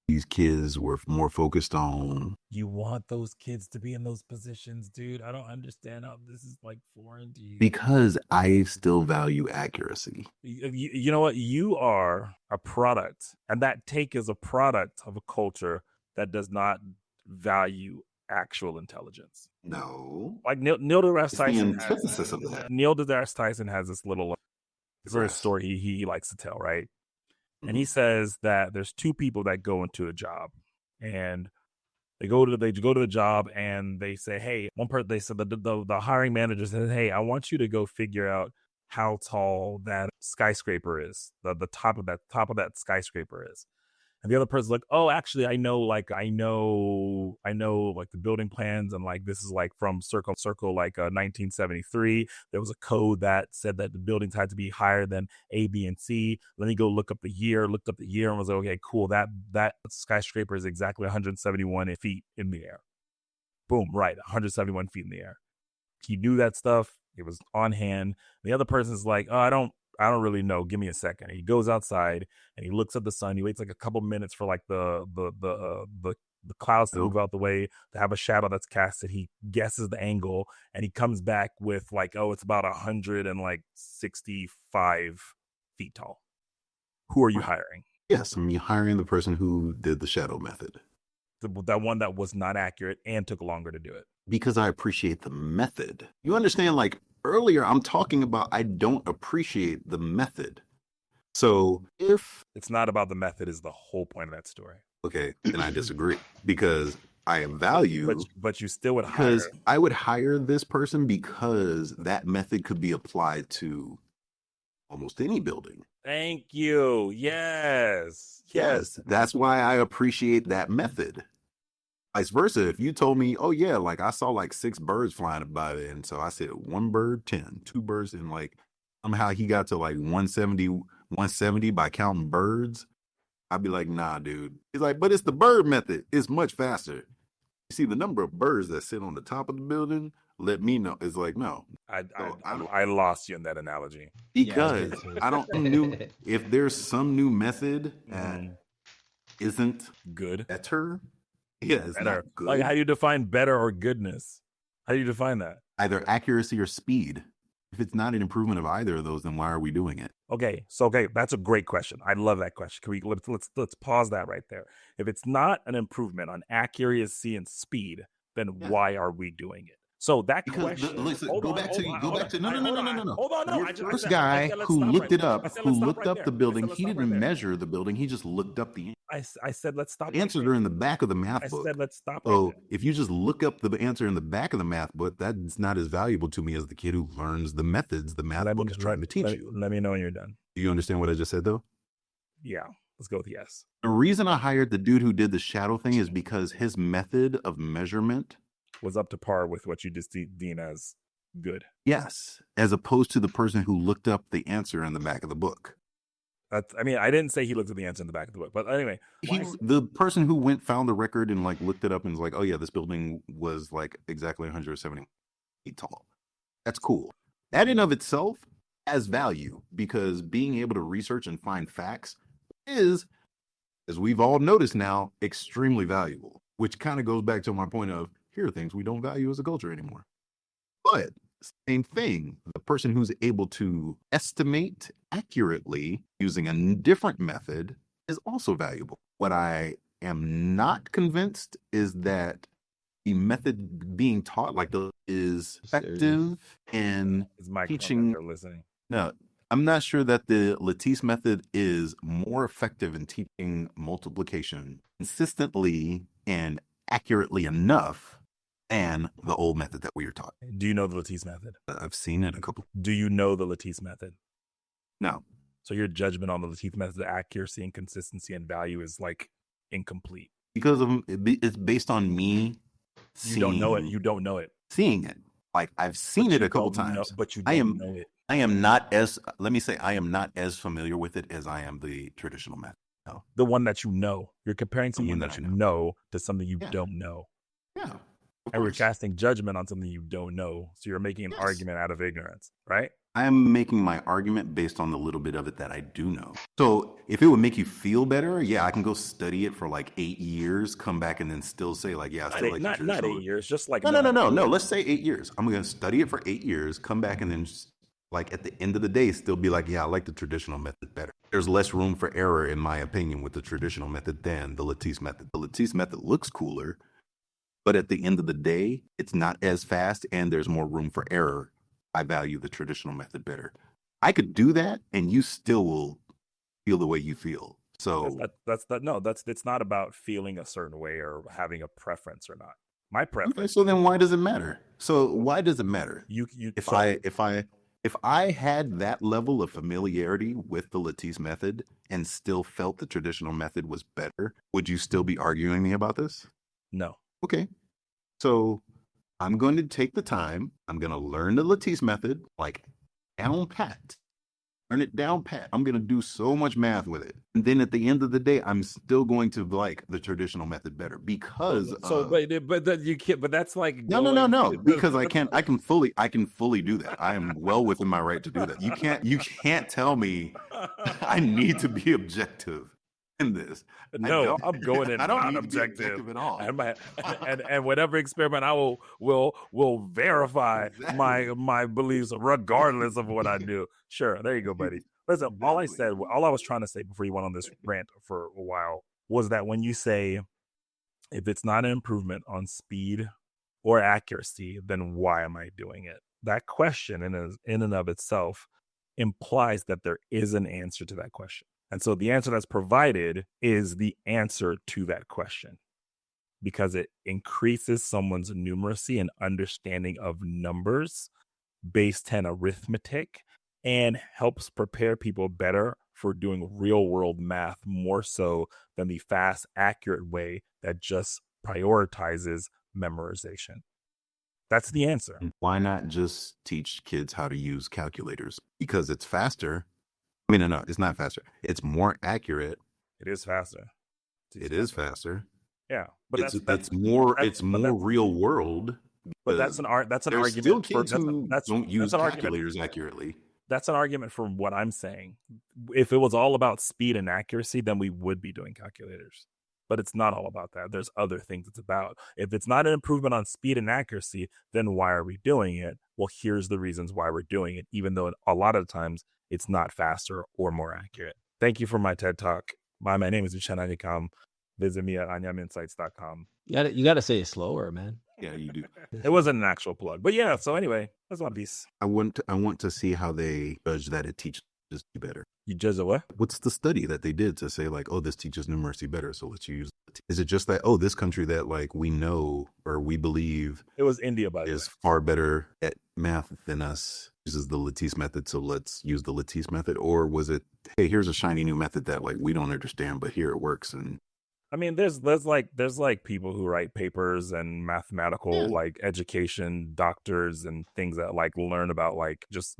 these kids were more focused on. You want those kids to be in those positions, dude. I don't understand how this is like foreign to you. Because I still value accuracy. You know what? You are a product, and that take is a product of a culture that does not value actual intelligence. No. Like Neil deGrasse Tyson. The antithesis of that. Neil deGrasse Tyson has this little story he likes to tell, right? And he says that there's 2 people that go into a job, and they go to the job and they say, hey, one person, they said the hiring manager says, hey, I want you to go figure out how tall that skyscraper is, the top of that skyscraper is. And the other person's like, oh, actually, I know like the building plans, and like this is like from circle like 1973. There was a code that said that the buildings had to be higher than A, B, and C. Let me go look up the year. Looked up the year and was like, okay, cool. That skyscraper is exactly 171 feet in the air. Boom, right, 171 feet in the air. He knew that stuff. It was on hand. The other person's like, oh, I don't really know. Give me a second. He goes outside and he looks at the sun. He waits like a couple minutes for like the clouds to move out the way, to have a shadow that's casted. He guesses the angle and he comes back with like, oh, it's about 165 feet tall. Who are you hiring? Yes, I'm hiring the person who did the shadow method. That one that was not accurate and took longer to do it. Because I appreciate the method. You understand, like earlier, I'm talking about I don't appreciate the method. So if it's not about the method is the whole point of that story. Okay, then I disagree because I have value. But you still would hire. Because I would hire this person because that method could be applied to almost any building. Thank you. Yes. That's why I appreciate that method. Vice versa, if you told me, oh yeah, like I saw like 6 birds flying by there, and so I said 1 bird, 10, 2 birds, and like somehow he got to like 170 by counting birds, I'd be like, nah, dude. He's like, but it's the bird method. It's much faster. You see, the number of birds that sit on the top of the building, let me know. It's like, no. I lost you in that analogy. Because I don't know if there's some new method that isn't good. Better. Yeah, it's better. Not good. Like, how do you define better or goodness? How do you define that? Either accuracy or speed. If it's not an improvement of either of those, then why are we doing it? Okay, that's a great question. I love that question. Can we let's pause that right there. If it's not an improvement on accuracy and speed, then why are we doing it? So that question. Go back to no. Hold on, no. The first guy who looked it up, who looked up the building, he didn't measure the building. He just looked up the. I said let's stop. The answers are in the back of the math book. I said let's stop. So if you just look up the answer in the back of the math book, that's not as valuable to me as the kid who learns the methods the math book is trying to teach you. Let me know when you're done. Do you understand what I just said, though? Yeah. Let's go with yes. The reason I hired the dude who did the shadow thing is because his method of measurement was up to par with what you just deem as good. Yes, as opposed to the person who looked up the answer in the back of the book. I didn't say he looked at the answer in the back of the book, but anyway. The person who found the record and like looked it up and was like, oh yeah, this building was like exactly 170 feet tall. That's cool. That in of itself has value because being able to research and find facts is, as we've all noticed now, extremely valuable, which kind of goes back to my point of here are things we don't value as a culture anymore. But same thing, the person who's able to estimate accurately using a different method is also valuable. What I am not convinced is that the method being taught is effective in teaching. Listening. No, I'm not sure that the Lattice method is more effective in teaching multiplication consistently and accurately enough than the old method that we were taught. Do you know the Lattice method? I've seen it a couple. Do you know the Lattice method? No. So your judgment on the Lattice method, the accuracy and consistency and value is like incomplete. Because it's based on me You don't know it. You don't know it. Seeing it. Like I've seen it a couple times. But you don't know it. I am not as familiar with it as I am the traditional method. No. The one that you know. You're comparing something that you know to something you don't know. Yeah. And we're casting judgment on something you don't know. So you're making an argument out of ignorance, right? I am making my argument based on the little bit of it that I do know. So if it would make you feel better, yeah, I can go study it for like 8 years, come back and then still say like, yeah, I still like the not 8 years, just like no. Let's say 8 years. I'm going to study it for 8 years, come back and then like at the end of the day, still be like, yeah, I like the traditional method better. There's less room for error, in my opinion, with the traditional method than the Lattice method. The Lattice method looks cooler, but at the end of the day, it's not as fast and there's more room for error. I value the traditional method better. I could do that and you still will feel the way you feel. So it's not about feeling a certain way or having a preference or not. My preference. Okay, so then why does it matter? If If I had that level of familiarity with the Lattice method and still felt the traditional method was better, would you still be arguing me about this? No. Okay. So I'm going to take the time. I'm going to learn the Lattice method like down pat. Learn it down pat. I'm going to do so much math with it. And then at the end of the day, I'm still going to like the traditional method better because but you can't, but that's like no, because I can fully do that. I am well within my right to do that. You can't tell me I need to be objective in this. No, I'm going in I don't not need to be objective at all. And whatever experiment I will verify Exactly. my beliefs regardless of what I do. Sure, there you go, buddy. Listen, all I was trying to say before you went on this rant for a while was that when you say if it's not an improvement on speed or accuracy, then why am I doing it? That question in and of itself implies that there is an answer to that question. And so the answer that's provided is the answer to that question because it increases someone's numeracy and understanding of numbers based on arithmetic and helps prepare people better for doing real world math more so than the fast, accurate way that just prioritizes memorization. That's the answer. Why not just teach kids how to use calculators? Because it's faster. I mean, no, it's not faster. It's more accurate. It is faster. It is faster. Yeah, but it's more real world. But that's an argument. Still kids who don't use calculators accurately. That's an argument for what I'm saying. If it was all about speed and accuracy, then we would be doing calculators. But it's not all about that. There's other things it's about. If it's not an improvement on speed and accuracy, then why are we doing it? Well, here's the reasons why we're doing it, even though a lot of times it's not faster or more accurate. Thank you for my TED Talk. My name is Uchenna Anyikam. Visit me at anyaminsights.com. You gotta say it slower, man. Yeah, you do. It wasn't an actual plug. But yeah, so anyway, that's my piece. I want to see how they judge that it teaches you better. You judge a what? What's the study that they did to say like, oh, this teaches numeracy better, so let's use it? Is it just that, oh, this country that like we know or we believe it was India, by the way, is far better at math than us, uses the Lattice method, so let's use the Lattice method? Or was it, hey, here's a shiny new method that like we don't understand, but here it works? And I mean, there's like people who write papers and mathematical like education doctors and things that like learn about like just,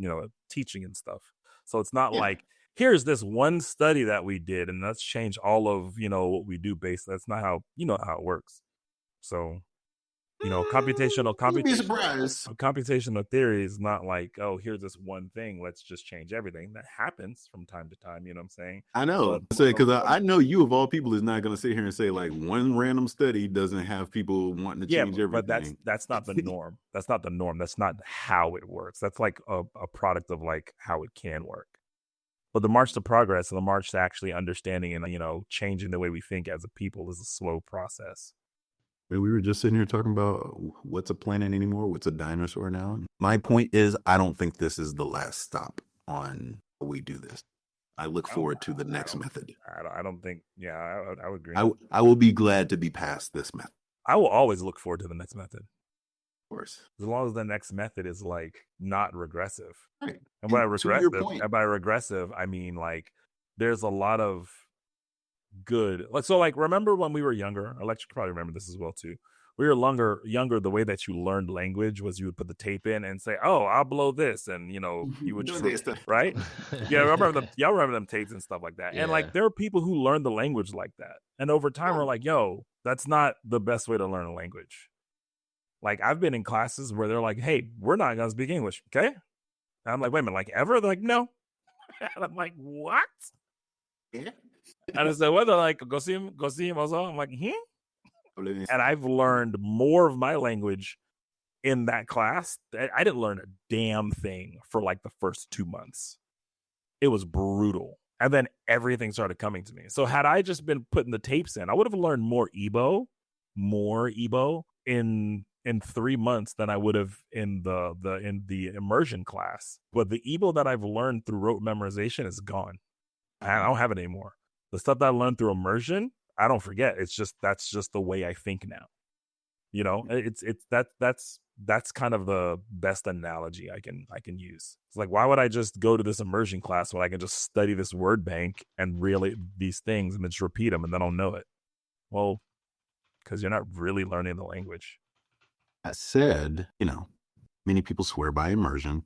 teaching and stuff. So it's not like, here's this one study that we did and let's change all of, what we do based. That's not how, how it works. So, computational theory is not like, oh, here's this one thing, let's just change everything. That happens from time to time, you know what I'm saying? I know, because I know you of all people is not going to sit here and say like one random study doesn't have people wanting to change everything. But that's not the norm. That's not the norm. That's not how it works. That's like a product of like how it can work. But the march to progress and the march to actually understanding and, changing the way we think as a people is a slow process. We were just sitting here talking about what's a planet anymore, what's a dinosaur now. My point is, I don't think this is the last stop on how we do this. I look forward to the next method. I don't think, I would agree. I will be glad to be past this method. I will always look forward to the next method. Of course. As long as the next method is like not regressive. Right. And by regressive, I mean like there's a lot of good, like remember when we were younger, Alexa probably remember this as well too. We were younger, the way that you learned language was you would put the tape in and say, oh, I'll blow this, and you would just right. Y'all remember them tapes and stuff like that. And like there are people who learn the language like that, and over time we're like, yo, that's not the best way to learn a language. Like I've been in classes where they're like, hey, we're not gonna speak English, okay? And I'm like, wait a minute, like ever? They're like, no. And I'm like, what? Yeah. And I said, well, they're like, go see him also. I'm like, And I've learned more of my language in that class. I didn't learn a damn thing for like the first 2 months. It was brutal. And then everything started coming to me. So had I just been putting the tapes in, I would have learned more Igbo in 3 months than I would have in the immersion class. But the Igbo that I've learned through rote memorization is gone. I don't have it anymore. The stuff that I learned through immersion, I don't forget. That's just the way I think now. It's that's that's kind of the best analogy I can use. It's like, why would I just go to this immersion class when I can just study this word bank and really these things and then just repeat them and then I'll know it? Well, because you're not really learning the language. I said, many people swear by immersion.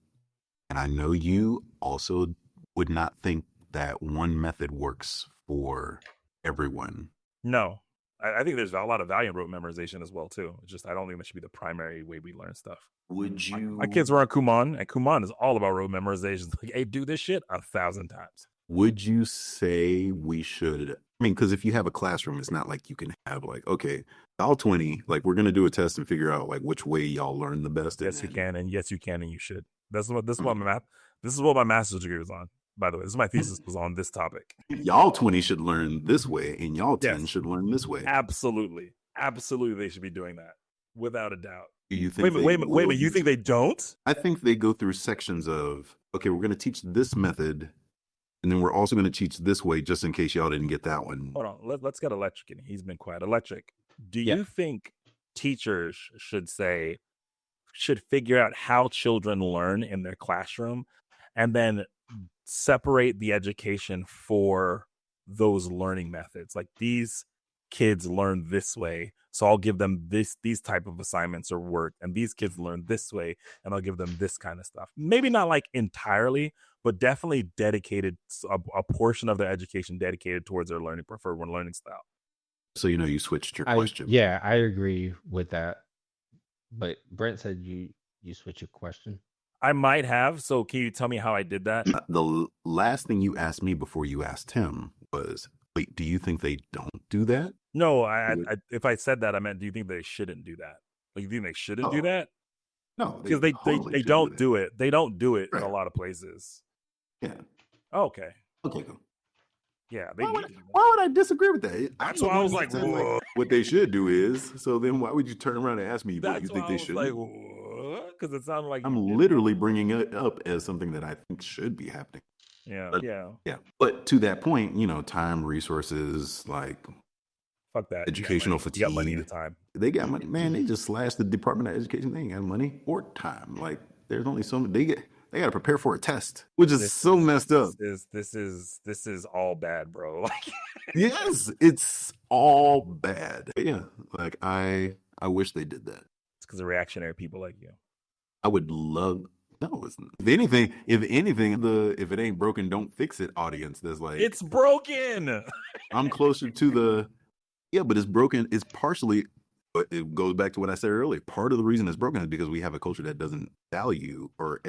And I know you also would not think that one method works for everyone. No, I think there's a lot of value in rote memorization as well, too. It's just I don't think that should be the primary way we learn stuff. Would you? My kids were on Kumon, and Kumon is all about rote memorization. It's like, hey, do this shit 1,000 times. Would you say we should? I mean, because if you have a classroom, it's not like you can have like, okay, all 20, like we're going to do a test and figure out like which way y'all learn the best. Yes, you can. And yes, you can. And you should. This is what my master's degree was on. By the way, this is my thesis was on this topic. Y'all 20 should learn this way and y'all 10 should learn this way. Absolutely. They should be doing that without a doubt. Do you think wait a minute. You think they don't? I think they go through sections of, okay, we're going to teach this method and then we're also going to teach this way just in case y'all didn't get that one. Hold on. Let's get Electric in. He's been quiet. Electric, do you think teachers should figure out how children learn in their classroom and then separate the education for those learning methods? Like, these kids learn this way, so I'll give them these type of assignments or work, and these kids learn this way and I'll give them this kind of stuff. Maybe not like entirely, but definitely dedicated a portion of their education dedicated towards their preferred learning style. So you switched your question. Yeah, I agree with that. But Brent said you switched your question. I might have. So can you tell me how I did that? The last thing you asked me before you asked him was, wait, do you think they don't do that? No, if I said that, I meant, do you think they shouldn't do that? Like, you think they shouldn't do that? No, because they don't do it. They don't do it in a lot of places. Yeah. Okay. Okay, go. Yeah. Why would I disagree with that? That's why I was like, whoa. What they should do is, so then why would you turn around and ask me what you think they should do? Like, because it sounded like I'm literally bringing it up as something that I think should be happening. Yeah. Yeah. But to that point, time, resources, like, fuck that. Educational fatigue. You got money and time. They got money. Man, they just slashed the Department of Education. They ain't got money or time. Like, there's only so many. They got to prepare for a test, which is so messed up. This is all bad, bro. Like, yes, it's all bad. But yeah, like I wish they did that. It's because of reactionary people like you. I would love. No, it's, if anything, if it ain't broken, don't fix it audience. There's like, it's broken. I'm closer to the. Yeah, but it's broken. It's partially. But it goes back to what I said earlier. Part of the reason it's broken is because we have a culture that doesn't value or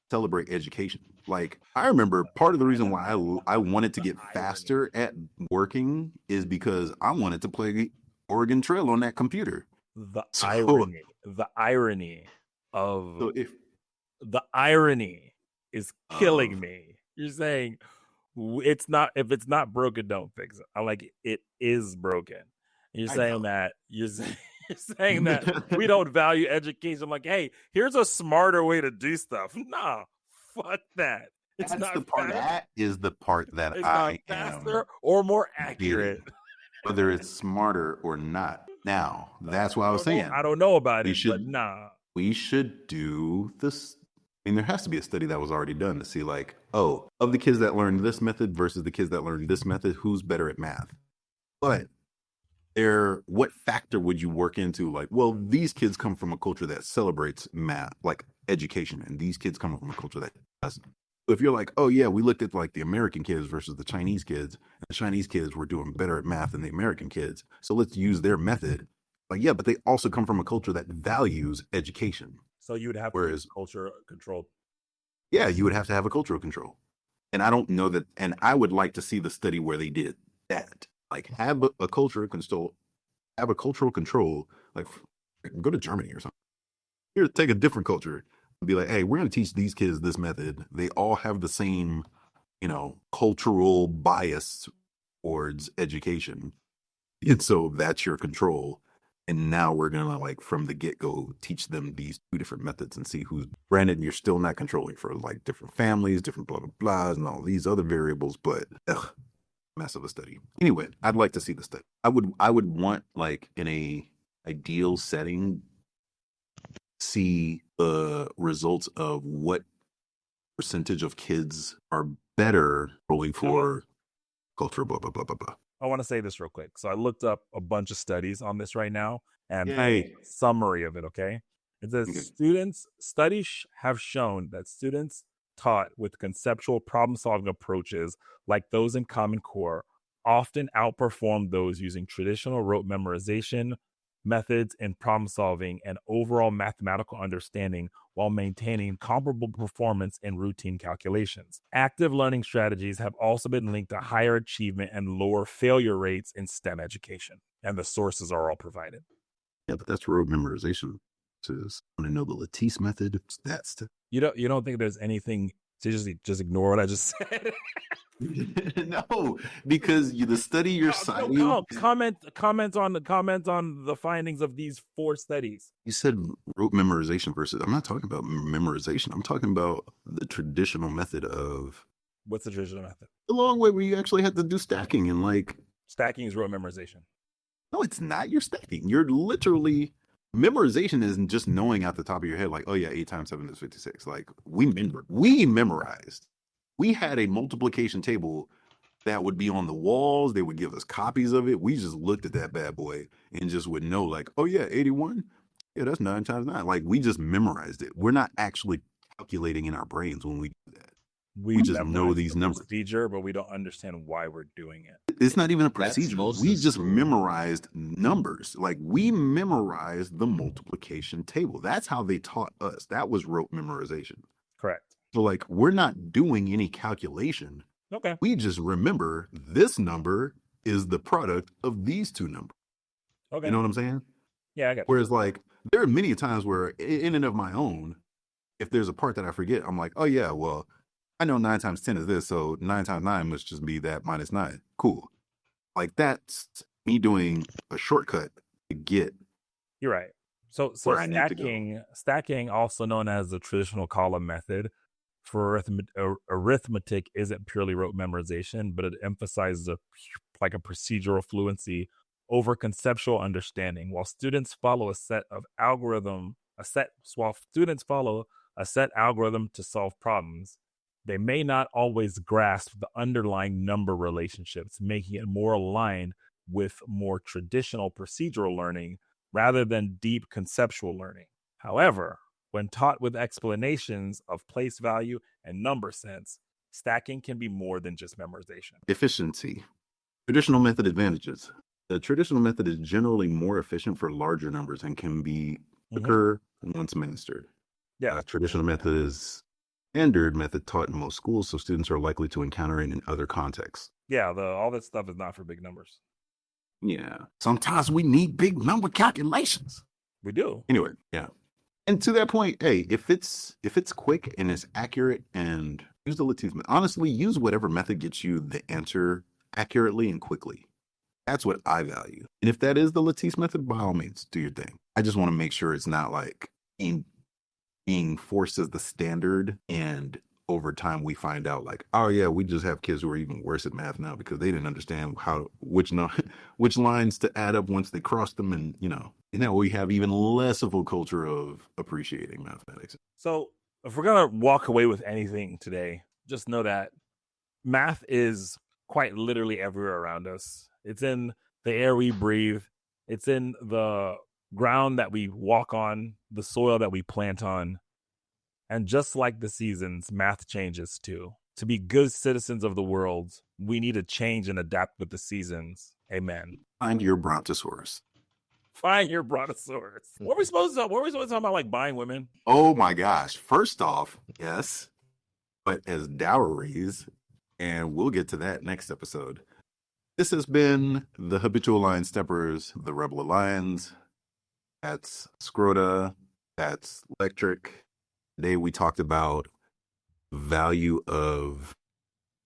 celebrate education. Like, I remember part of the reason why I wanted to get faster at working is because I wanted to play Oregon Trail on that computer. The irony is killing me. You're saying if it's not broken, don't fix it. I'm like, it is broken. You're saying that we don't value education. I'm like, hey, here's a smarter way to do stuff. Nah, fuck that. It's not the part. That is the part that it's I not faster or more accurate. Whether it's smarter or not. Now, that's what I was saying. I don't know about it, but nah. We should do this. I mean, there has to be a study that was already done to see, like, of the kids that learned this method versus the kids that learned this method, who's better at math? But what factor would you work into? Like, well, these kids come from a culture that celebrates math, like education, and these kids come from a culture that doesn't. If you're like, oh yeah, we looked at like the American kids versus the Chinese kids, and the Chinese kids were doing better at math than the American kids, so let's use their method. Like, yeah, but they also come from a culture that values education. So you would have to have culture control. Yeah, you would have to have a cultural control. And I don't know that, and I would like to see the study where they did that. Like, have a cultural control, like, go to Germany or something. Here, take a different culture and be like, hey, we're going to teach these kids this method. They all have the same, cultural bias towards education. And so that's your control. And now we're going to, like, from the get-go, teach them these two different methods and see who's branded. You're still not controlling for, like, different families, different blah, blah, blahs, and all these other variables. But, mess of a study. Anyway, I'd like to see the study. I would want, like, in a ideal setting, see the results of what percentage of kids are better rolling for culture, blah, blah, blah, blah, blah. I want to say this real quick. So I looked up a bunch of studies on this right now and Yay. summary of it, okay? It says studies have shown that students taught with conceptual problem-solving approaches like those in Common Core often outperform those using traditional rote memorization methods in problem solving and overall mathematical understanding while maintaining comparable performance in routine calculations. Active learning strategies have also been linked to higher achievement and lower failure rates in STEM education. And the sources are all provided. Yeah, but that's rote memorization. I want to know the Lattice method. That's You don't think there's anything to just ignore what I just said? No, because the study you're citing. No, comment on the findings of these 4 studies. You said rote memorization versus. I'm not talking about memorization. I'm talking about the traditional method of. What's the traditional method? The long way where you actually had to do stacking and like. Stacking is rote memorization. No, it's not. You're stacking. You're literally. Memorization isn't just knowing out the top of your head, like, oh yeah, 8 times 7 is 56. Like we memorized. We had a multiplication table that would be on the walls. They would give us copies of it. We just looked at that bad boy and just would know, like, oh yeah, 81. Yeah, that's 9 times 9. Like we just memorized it. We're not actually calculating in our brains when we do that. We just know these numbers. Procedure, but we don't understand why we're doing it. It's not even a procedure. We just memorized numbers. Like we memorized the multiplication table. That's how they taught us. That was rote memorization. Correct. So like we're not doing any calculation. Okay. We just remember this number is the product of these 2 numbers. Okay. You know what I'm saying? Yeah, I got it. Whereas like there are many times where in and of my own, if there's a part that I forget, I'm like, oh yeah, well, I know 9 times 10 is this, so 9 times 9 must just be that minus 9. Cool. Like that's me doing a shortcut to get. You're right. So stacking, also known as the traditional column method for arithmetic, isn't purely rote memorization, but it emphasizes a procedural fluency over conceptual understanding. While students follow a set algorithm to solve problems, they may not always grasp the underlying number relationships, making it more aligned with more traditional procedural learning rather than deep conceptual learning. However, when taught with explanations of place value and number sense, stacking can be more than just memorization. Efficiency. Traditional method advantages. The traditional method is generally more efficient for larger numbers and can be quicker once mastered. Yeah. Traditional method is standard method taught in most schools, so students are likely to encounter it in other contexts. Yeah, all that stuff is not for big numbers. Yeah. Sometimes we need big number calculations. We do. Anyway, yeah. And to that point, hey, if it's quick and it's accurate, and use the Lattice method. Honestly, use whatever method gets you the answer accurately and quickly. That's what I value. And if that is the Lattice method, by all means, do your thing. I just want to make sure it's not like being forced as the standard, and over time we find out like, oh yeah, we just have kids who are even worse at math now because they didn't understand which lines to add up once they crossed them, and now we have even less of a culture of appreciating mathematics. So if we're gonna walk away with anything today, just know that math is quite literally everywhere around us. It's in the air we breathe. It's in the ground that we walk on, the soil that we plant on. And just like the seasons, math changes too. To be good citizens of the world, we need to change and adapt with the seasons. Amen. Find your brontosaurus. Find your brontosaurus. What are we supposed to talk about, like buying women? Oh my gosh. First off, yes, but as dowries, and we'll get to that next episode. This has been the Habitual Line Steppers, the Rebel Alliance. That's Scrota. That's Electric. Today we talked about value of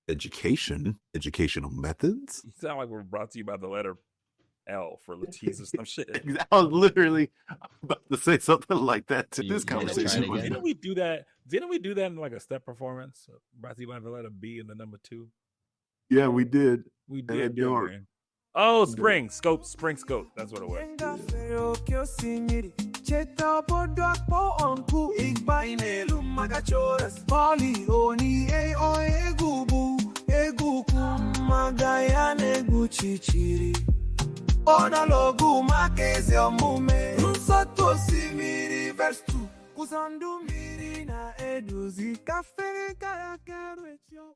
educational methods. You sound like we're brought to you by the letter L for Lattice or some shit. I was literally about to say something like that to this conversation. Didn't we do that in like a step performance? Brought to you by the letter B and the number 2. Yeah, we did. We did. Oh, Spring Scope. That's what it was. Cheta bodo akpo onku igba inelu magachoras Poli oni o egubu eguku magaya negu chichiri Ona logu makeze omume Nsoto simiri verse 2 Kuzandu miri na eduzi Kafe kaya kerwetyo